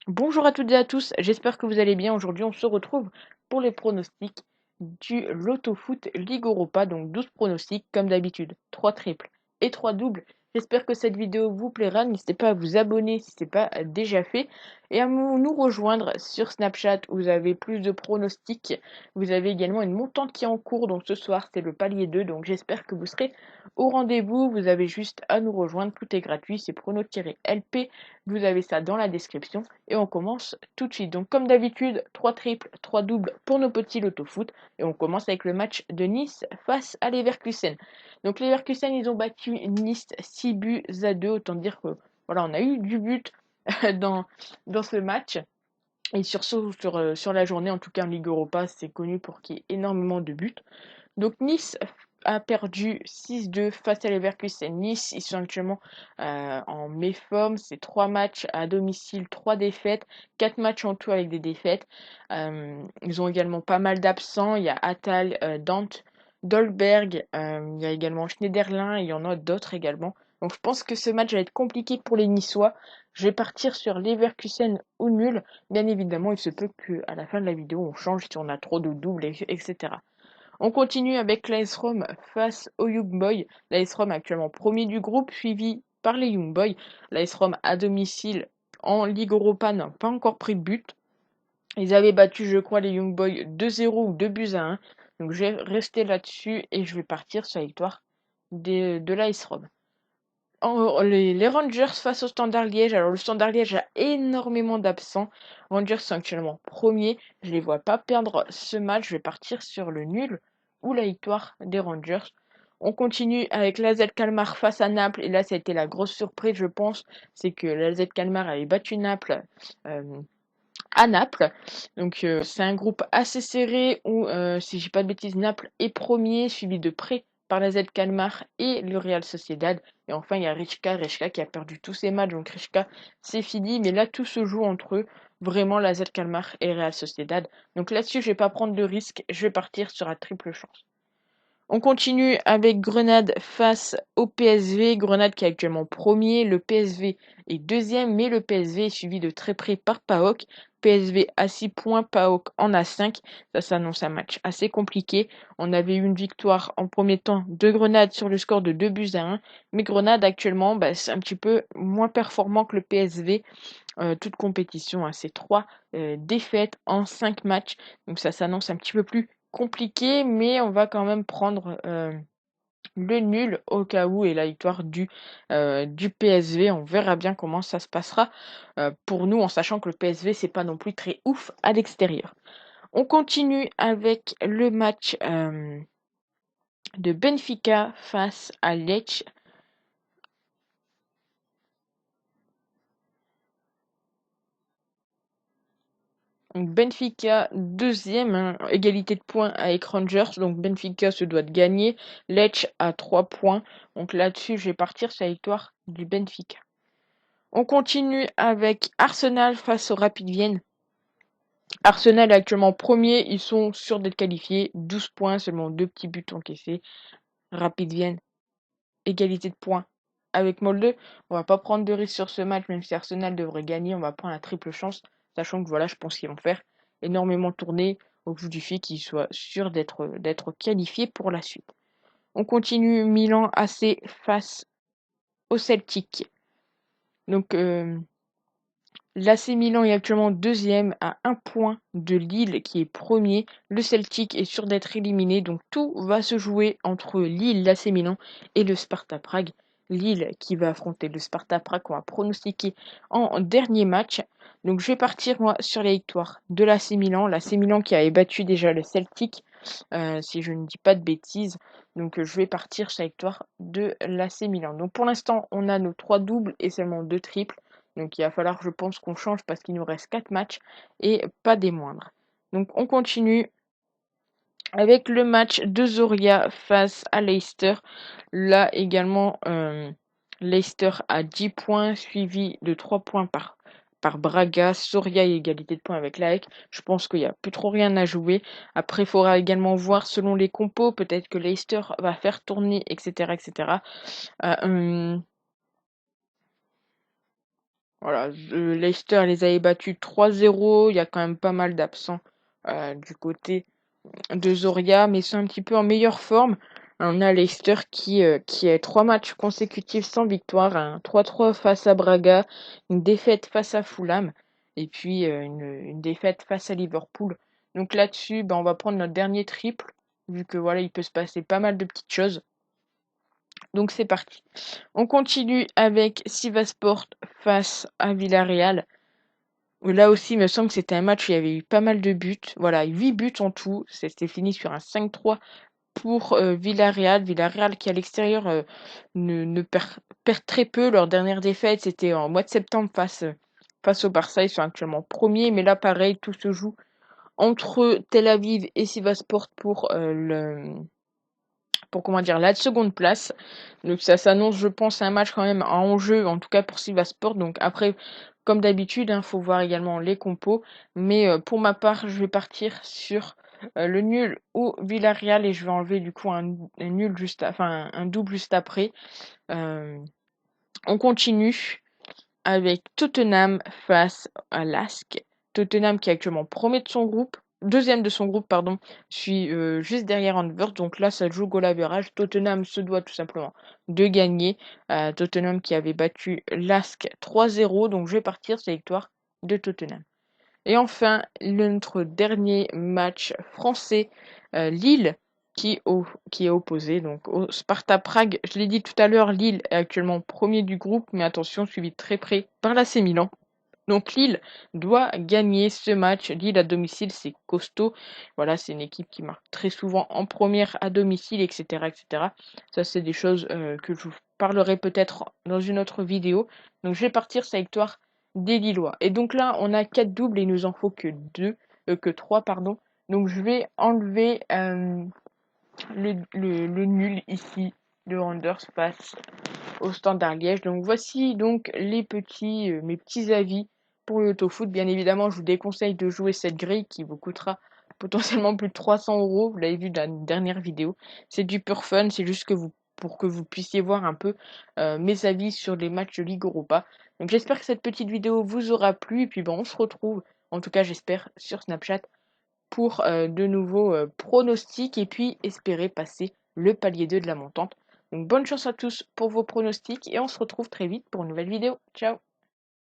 Bonjour à toutes et à tous, j'espère que vous allez bien. Aujourd'hui, on se retrouve pour les pronostics du Loto Foot Ligue Europa. Donc 12 pronostics, comme d'habitude, 3 triples et 3 doubles. J'espère que cette vidéo vous plaira. N'hésitez pas à vous abonner si ce n'est pas déjà fait et à nous rejoindre sur Snapchat où vous avez plus de pronostics. Vous avez également une montante qui est en cours. Donc ce soir, c'est le palier 2. Donc j'espère que vous serez au rendez-vous. Vous avez juste à nous rejoindre. Tout est gratuit. C'est prono-lp. Vous avez ça dans la description. Et on commence tout de suite. Donc comme d'habitude, 3 triples, 3 doubles pour nos petits loto foot. Et on commence avec le match de Nice face à Leverkusen. Donc Leverkusen, ils ont battu Nice 6 buts à 2. Autant dire que voilà, on a eu du but dans, dans ce match. Et sur la journée, en tout cas en Ligue Europa, c'est connu pour qu'il y ait énormément de buts. Donc Nice a perdu 6-2 face à Leverkusen. Nice, ils sont actuellement en méforme. C'est 3 matchs à domicile, 3 défaites, 4 matchs en tout avec des défaites. Ils ont également pas mal d'absents. Il y a Attal, Dante, Dolberg, il y a également Schneiderlin, il y en a d'autres également. Donc je pense que ce match va être compliqué pour les Niçois. Je vais partir sur Leverkusen ou nul. Bien évidemment, il se peut qu'à la fin de la vidéo, on change si on a trop de doubles, etc. On continue avec l'AS Rome face au Young Boys. L'AS Rome actuellement premier du groupe, suivi par les Young Boys. L'AS Rome à domicile en Ligue Europa n'a pas encore pris de but. Ils avaient battu, je crois, les Young Boys 2-0 ou 2 buts à 1. Donc je vais rester là-dessus et je vais partir sur la victoire de l'AS Rome. Les Rangers face au Standard Liège. Alors le Standard Liège a énormément d'absents. Rangers sont actuellement premiers. Je ne les vois pas perdre ce match. Je vais partir sur le nul ou la victoire des Rangers. On continue avec l'AZ Kalmar face à Naples. Et là, ça a été la grosse surprise, je pense. C'est que l'AZ Kalmar avait battu Naples euh, à Naples. Donc c'est un groupe assez serré où, si je dis pas de bêtises, Naples est premier, suivi de près par la Z Calmar et le Real Sociedad. Et enfin, il y a Rijeka qui a perdu tous ses matchs. Donc Rijeka, c'est fini. Mais là, tout se joue entre eux. Vraiment, la Z Calmar et Real Sociedad. Donc là-dessus, je vais pas prendre de risque. Je vais partir sur la triple chance. On continue avec Grenade face au PSV. Grenade qui est actuellement premier. Le PSV est deuxième, mais le PSV est suivi de très près par PAOK. PSV à 6 points, PAOK en a 5. Ça s'annonce un match assez compliqué. On avait eu une victoire en premier temps de Grenade sur le score de 2 buts à 1. Mais Grenade actuellement, c'est un petit peu moins performant que le PSV. Toute compétition, hein, c'est 3 défaites en 5 matchs. Donc ça s'annonce un petit peu plus compliqué, mais on va quand même prendre le nul au cas où et la victoire du PSV. On verra bien comment ça se passera pour nous, en sachant que le PSV, c'est pas non plus très ouf à l'extérieur. On continue avec le match de Benfica face à Lecce. Donc Benfica deuxième, hein, égalité de points avec Rangers. Donc Benfica se doit de gagner. Lecce à 3 points. Donc là-dessus, je vais partir sur la victoire du Benfica. On continue avec Arsenal face au Rapid Vienne. Arsenal est actuellement premier. Ils sont sûrs d'être qualifiés. 12 points, seulement 2 petits buts encaissés. Rapid Vienne, égalité de points avec Molde. On va pas prendre de risque sur ce match, même si Arsenal devrait gagner. On va prendre la triple chance, sachant que voilà, je pense qu'ils vont faire énormément tourner au vu du fait qu'ils soient sûrs d'être qualifiés pour la suite. On continue Milan AC face au Celtic. Donc l'AC Milan est actuellement deuxième à 1 point de Lille qui est premier. Le Celtic est sûr d'être éliminé. Donc tout va se jouer entre Lille, l'AC Milan et le Sparta Prague. Lille qui va affronter le Sparta Prague qu'on va pronostiquer en dernier match. Donc je vais partir moi sur la victoire de l'AC Milan. L'AC Milan qui avait battu déjà le Celtic, si je ne dis pas de bêtises. Donc je vais partir sur la victoire de l'AC Milan. Donc pour l'instant on a nos 3 doubles et seulement 2 triples. Donc il va falloir, je pense, qu'on change parce qu'il nous reste 4 matchs et pas des moindres. Donc on continue avec le match de Zoria face à Leicester. Là également, Leicester a 10 points, suivi de 3 points par Braga. Soria et égalité de points avec l'AEK. Je pense qu'il n'y a plus trop rien à jouer. Après, il faudra également voir selon les compos. Peut-être que Leicester va faire tourner, etc. etc. Voilà, Leicester les avait battus 3-0. Il y a quand même pas mal d'absents du côté de Zoria, mais sont un petit peu en meilleure forme. On a Leicester qui a 3 matchs consécutifs sans victoire, un 3-3 face à Braga, une défaite face à Fulham, et puis une défaite face à Liverpool. Donc là-dessus, on va prendre notre dernier triple, vu que voilà, il peut se passer pas mal de petites choses. Donc c'est parti. On continue avec Sivasspor face à Villarreal. Là aussi, il me semble que c'était un match où il y avait eu pas mal de buts. Voilà, 8 buts en tout. C'était fini sur un 5-3 pour Villarreal. Villarreal qui à l'extérieur perd très peu. Leur dernière défaite, c'était en mois de septembre face au Barça. Ils sont actuellement premiers. Mais là, pareil, tout se joue entre Tel Aviv et Sivasspor pour comment dire la seconde place. Donc ça s'annonce, je pense, un match quand même en enjeu, en tout cas pour Sivasspor. Donc après, comme d'habitude, faut voir également les compos. Mais pour ma part, je vais partir sur le nul au Villarreal et je vais enlever du coup un nul enfin un double juste après. Euh, on continue avec Tottenham face à Lask. Tottenham qui est actuellement premier de son groupe, deuxième de son groupe, pardon, suis juste derrière Anvers. Donc là, ça joue goal average. Tottenham se doit tout simplement de gagner. Tottenham qui avait battu Lask 3-0. Donc je vais partir sur la victoire de Tottenham. Et enfin, notre dernier match français, Lille qui est opposé donc au Sparta Prague. Je l'ai dit tout à l'heure, Lille est actuellement premier du groupe, mais attention, suivi de très près par l'AC Milan. Donc Lille doit gagner ce match. Lille à domicile, c'est costaud. Voilà, c'est une équipe qui marque très souvent en première à domicile, etc., etc. Ça, c'est des choses que je vous parlerai peut-être dans une autre vidéo. Donc je vais partir sur la victoire des Lillois. Et donc là, on a 4 doubles et il nous en faut que 3, pardon. Donc je vais enlever le nul ici de Randers face au Standard Liège. Donc voici donc mes petits avis pour le foot. Bien évidemment, je vous déconseille de jouer cette grille qui vous coûtera potentiellement plus de 300 euros. Vous l'avez vu dans la dernière vidéo. C'est du pur fun, c'est juste pour que vous puissiez voir un peu mes avis sur les matchs de Ligue Europa. Donc j'espère que cette petite vidéo vous aura plu. Et puis on se retrouve, en tout cas j'espère, sur Snapchat pour de nouveaux pronostics et puis espérer passer le palier 2 de la montante. Donc bonne chance à tous pour vos pronostics et on se retrouve très vite pour une nouvelle vidéo. Ciao!